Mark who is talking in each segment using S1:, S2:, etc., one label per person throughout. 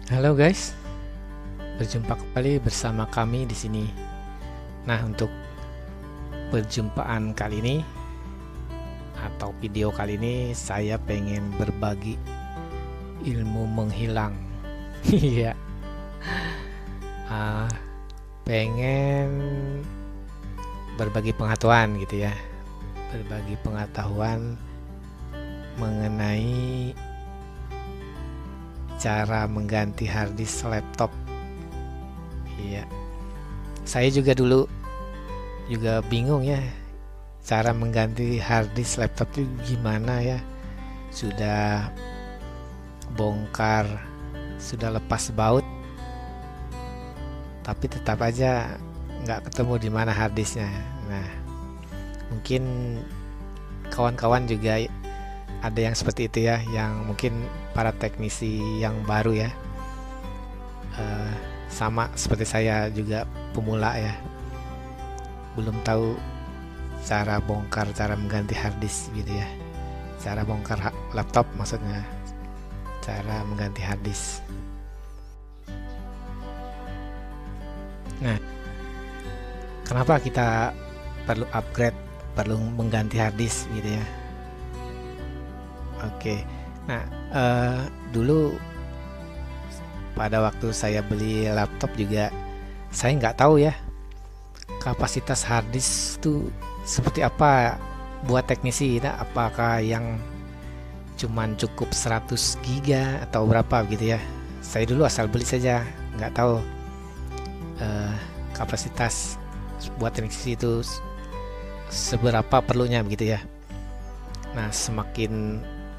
S1: Halo guys, berjumpa kembali bersama kami di sini. Nah, untuk perjumpaan kali ini atau video kali ini saya pengen berbagi ilmu menghilang. Iya, ah, pengen berbagi pengetahuan gitu ya, berbagi pengetahuan mengenai cara mengganti harddisk laptop. Iya, saya juga dulu juga bingung ya cara mengganti harddisk laptop itu gimana ya. Sudah bongkar, sudah lepas baut, tapi tetap aja nggak ketemu di mana harddisknya. Nah, mungkin kawan-kawan juga ada yang seperti itu ya, yang mungkin para teknisi yang baru ya, eh, sama seperti saya juga pemula ya, belum tahu cara bongkar, cara mengganti harddisk gitu ya, cara bongkar laptop maksudnya, cara mengganti harddisk. Nah, kenapa kita perlu upgrade, perlu mengganti harddisk gitu ya? Oke, nah dulu pada waktu saya beli laptop juga saya nggak tahu ya kapasitas harddisk itu seperti apa buat teknisi. Nah, apakah yang cuman cukup 100 giga atau berapa gitu ya. Saya dulu asal beli saja, nggak tahu eh, kapasitas buat teknisi itu seberapa perlunya begitu ya. Nah, semakin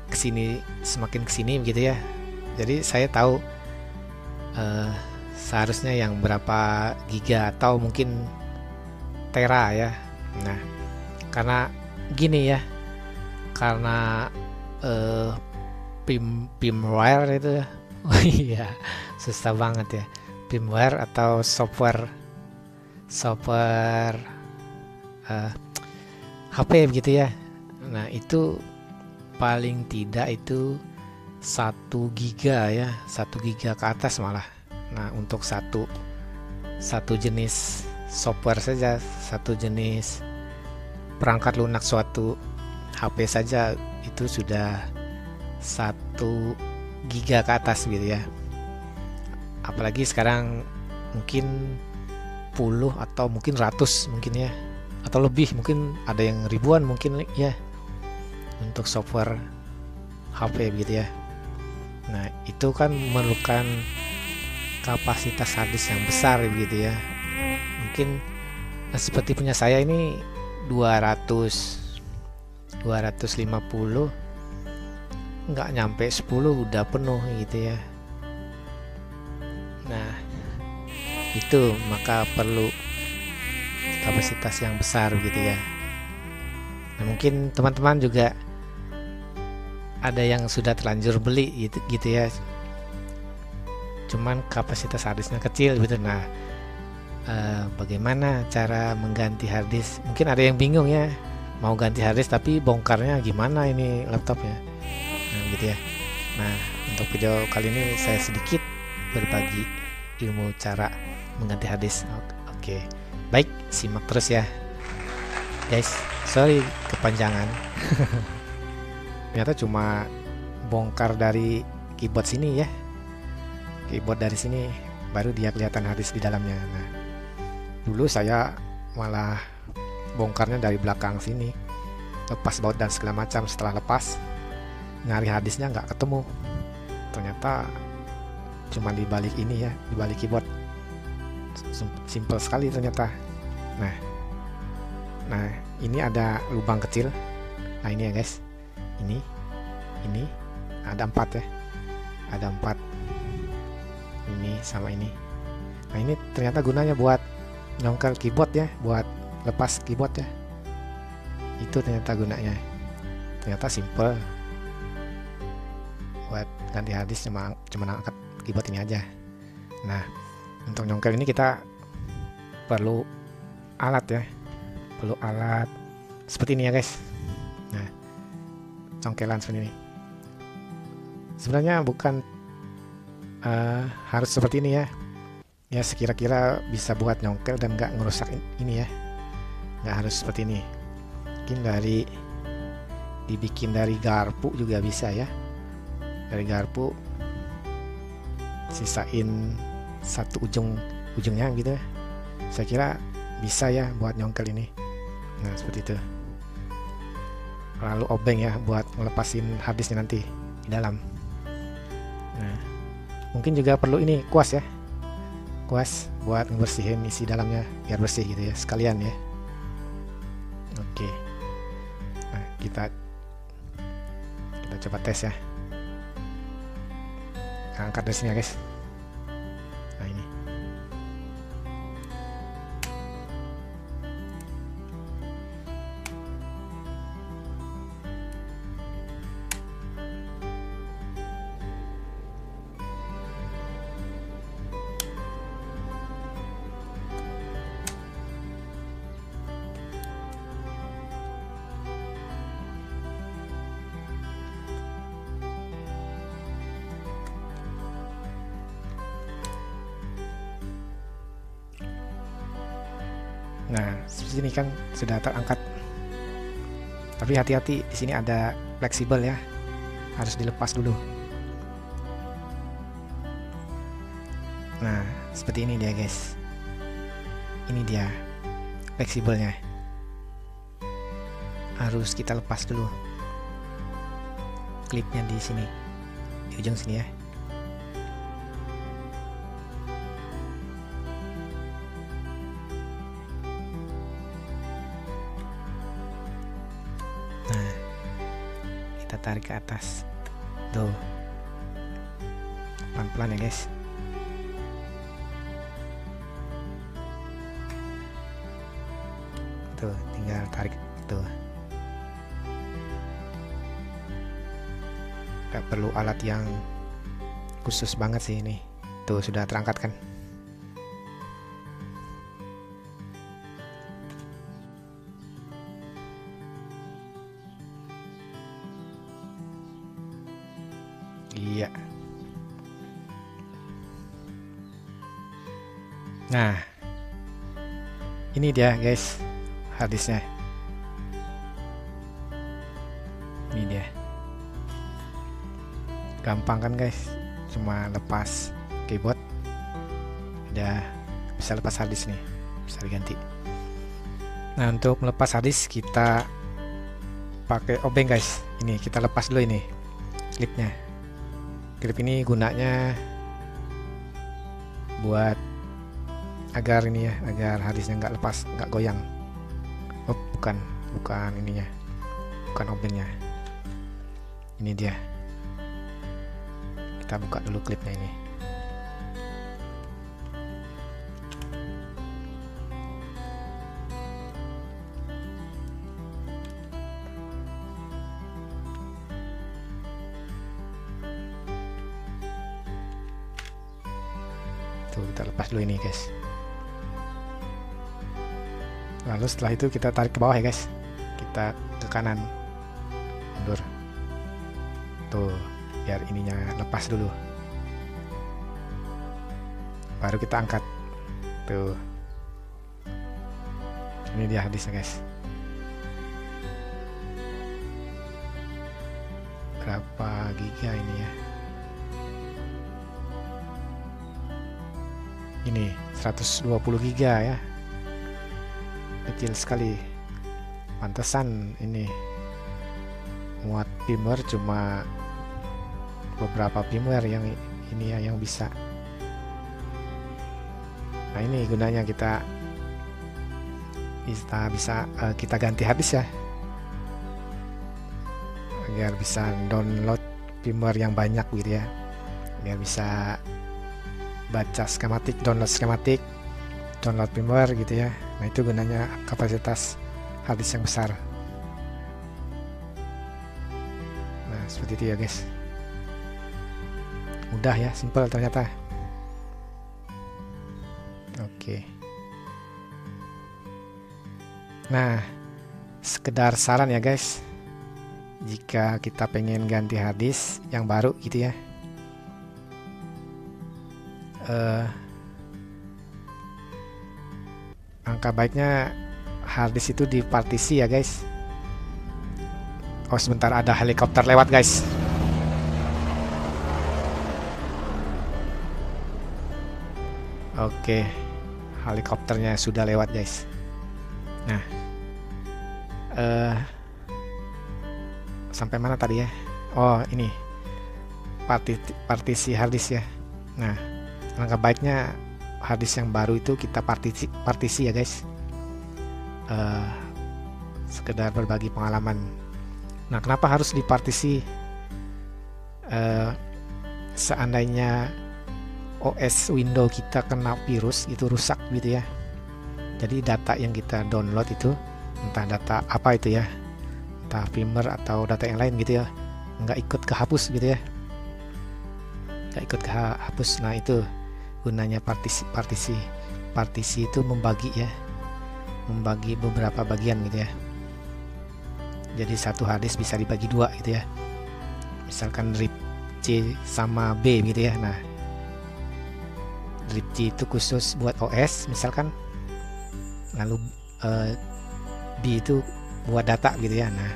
S1: kesini begitu ya. Jadi saya tahu eh, seharusnya yang berapa giga atau mungkin tera ya. Nah, karena gini ya, karena eh, firmware itu ya. Oh iya, susah banget ya. Firmware atau software eh, HP begitu ya. Nah, itu paling tidak itu 1 giga ya, 1 giga ke atas malah. Nah, untuk satu jenis software saja, satu jenis perangkat lunak suatu HP saja itu sudah 1 giga ke atas gitu ya. Apalagi sekarang mungkin puluh atau mungkin ratus mungkin ya, atau lebih, mungkin ada yang ribuan mungkin ya untuk software HP gitu ya. Nah, itu kan memerlukan kapasitas harddisk yang besar gitu ya. Mungkin seperti punya saya ini 200 250, nggak nyampe 10 udah penuh gitu ya. Nah, itu maka perlu kapasitas yang besar gitu ya. Nah, mungkin teman-teman juga ada yang sudah terlanjur beli gitu ya, cuman kapasitas harddisknya kecil gitu. Nah, bagaimana cara mengganti harddisk? Mungkin ada yang bingung ya, mau ganti harddisk tapi bongkarnya gimana ini laptopnya. Nah, gitu ya. Nah, untuk video kali ini saya sedikit berbagi ilmu cara mengganti harddisk. Oke, baik, simak terus ya guys. Sorry kepanjangan. Ternyata cuma bongkar dari keyboard sini ya, keyboard dari sini baru dia kelihatan harddisk di dalamnya. Nah, dulu saya malah bongkarnya dari belakang sini, lepas baut dan segala macam. Setelah lepas, nyari harddisknya nggak ketemu, ternyata cuma di balik ini ya, di balik keyboard. Simple sekali ternyata. Nah, ini ada lubang kecil. Nah, ini ya guys, ini ada 4 ya, ada 4 ini sama ini. Nah, ini ternyata gunanya buat nyongkel keyboard ya, buat lepas keyboard ya. Itu ternyata gunanya. Ternyata simple, buat ganti harddisk cuma angkat keyboard ini aja. Nah, untuk nyongkel ini kita perlu alat ya, perlu alat seperti ini ya guys. Nah, congkelan seperti ini. Sebenarnya bukan harus seperti ini ya. Ya sekira-kira bisa buat nyongkel dan nggak ngerusak ini ya. Nggak harus seperti ini. Mungkin dibikin dari garpu juga bisa ya. Dari garpu sisain satu ujungnya gitu ya. Saya kira bisa ya buat nyongkel ini. Nah seperti itu. Lalu obeng ya buat ngelepasin harddisknya nanti di dalam. Nah mungkin juga perlu ini kuas ya, kuas buat ngebersihin isi dalamnya biar bersih gitu ya sekalian ya. Oke, nah kita coba tes ya. Angkat dari sini ya guys. Nah ini. Nah, seperti ini kan sudah terangkat. Tapi hati-hati, di sini ada fleksibel ya. Harus dilepas dulu. Nah, seperti ini dia, guys. Ini dia fleksibelnya. Harus kita lepas dulu. Klipnya di sini. Di ujung sini ya. Nah, kita tarik ke atas. Tuh. Pelan-pelan ya, guys. Tuh, tinggal tarik tuh. Gak perlu alat yang khusus banget sih ini. Tuh, sudah terangkat kan. Iya. Nah, ini dia guys harddisknya. Ini dia. Gampang kan guys, cuma lepas keyboard udah bisa lepas harddisk nih, bisa diganti. Nah untuk melepas harddisk kita pakai obeng guys. Ini kita lepas dulu ini klipnya. Klip ini gunanya buat agar ini ya, agar harddisknya nggak lepas, nggak goyang. Oh bukan ininya, bukan obengnya. Ini dia. Kita buka dulu klipnya ini. Tuh kita lepas dulu ini guys. Lalu setelah itu kita tarik ke bawah ya guys. Kita ke kanan, mundur. Tuh biar ininya lepas dulu, baru kita angkat. Tuh ini dia harddisknya guys. Berapa giga ini ya? Ini 120 giga ya, kecil sekali. Pantesan ini muat firmware cuma beberapa firmware yang ini ya yang bisa. Nah ini gunanya kita bisa kita ganti harddisk ya, agar bisa download firmware yang banyak gitu ya, biar bisa baca skematik, download skematik, download firmware gitu ya. Nah itu gunanya kapasitas harddisk yang besar. Nah seperti itu ya guys. Mudah ya, simple ternyata. Oke. Nah, sekedar saran ya guys. Jika kita pengen ganti harddisk yang baru gitu ya. eh, angka baiknya harddisk itu dipartisi ya guys. Oh sebentar, ada helikopter lewat guys. Oke, helikopternya sudah lewat guys. Nah, sampai mana tadi ya? Oh ini partisi harddisk ya. Nah, langkah baiknya harddisk yang baru itu kita partisi ya guys. Sekedar berbagi pengalaman. Nah, kenapa harus dipartisi? Seandainya OS Windows kita kena virus itu rusak gitu ya. Jadi data yang kita download itu entah data apa itu ya, entah firmware atau data yang lain gitu ya, nggak ikut kehapus gitu ya, nggak ikut kehapus. Nah itu gunanya partisi itu membagi ya, membagi beberapa bagian gitu ya. Jadi satu harddisk bisa dibagi dua gitu ya, misalkan drive C sama B gitu ya. Nah drive C itu khusus buat OS misalkan, lalu B itu buat data gitu ya. Nah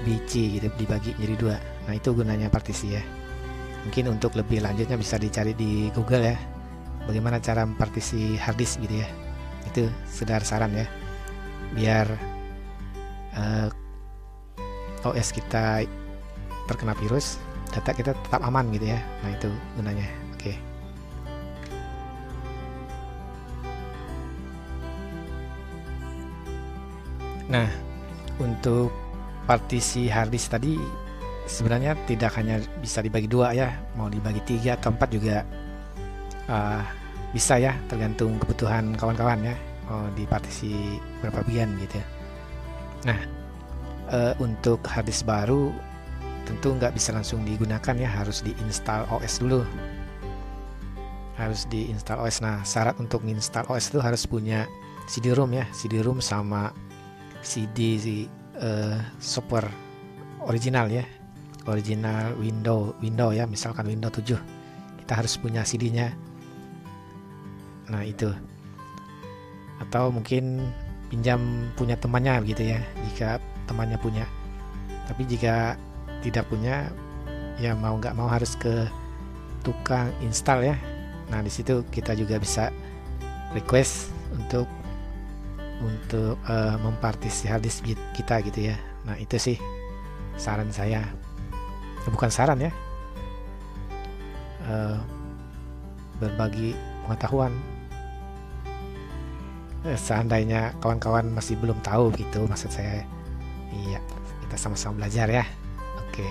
S1: BC gitu dibagi jadi dua. Nah itu gunanya partisi ya. Mungkin untuk lebih lanjutnya bisa dicari di Google ya, bagaimana cara mempartisi harddisk gitu ya. Itu sekedar saran ya, biar OS kita terkena virus, data kita tetap aman gitu ya. Nah itu gunanya. Oke. Nah, untuk partisi harddisk tadi sebenarnya tidak hanya bisa dibagi dua ya, mau dibagi 3 atau 4 juga bisa ya, tergantung kebutuhan kawan-kawan ya, mau dipartisi berapa bagian gitu ya. Nah, untuk harddisk baru tentu nggak bisa langsung digunakan ya, harus diinstal OS dulu. Harus diinstal OS. Nah, syarat untuk menginstal OS itu harus punya CD-ROM ya, CD-ROM sama CD software original ya, original Windows ya, misalkan Windows 7 kita harus punya CD-nya. Nah itu, atau mungkin pinjam punya temannya gitu ya, jika temannya punya. Tapi jika tidak punya ya, mau nggak mau harus ke tukang install ya. Nah di situ kita juga bisa request untuk mempartisi harddisk kita gitu ya. Nah itu sih saran saya, bukan saran ya, berbagi pengetahuan. Seandainya kawan-kawan masih belum tahu gitu maksud saya, iya kita sama-sama belajar ya. Oke.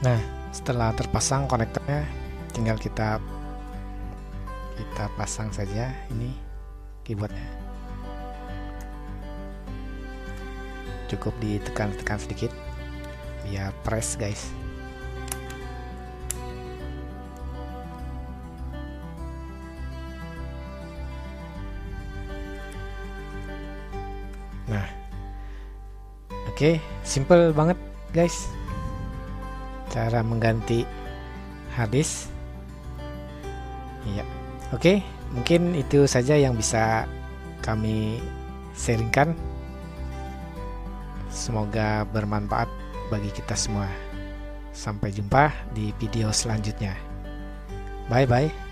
S1: Nah, setelah terpasang konektornya, tinggal kita pasang saja ini keyboardnya. Cukup ditekan-tekan sedikit, biar press guys. Nah, oke, simple banget guys cara mengganti harddisk. Iya. Oke, mungkin itu saja yang bisa kami sharingkan. Semoga bermanfaat bagi kita semua. Sampai jumpa di video selanjutnya. Bye bye.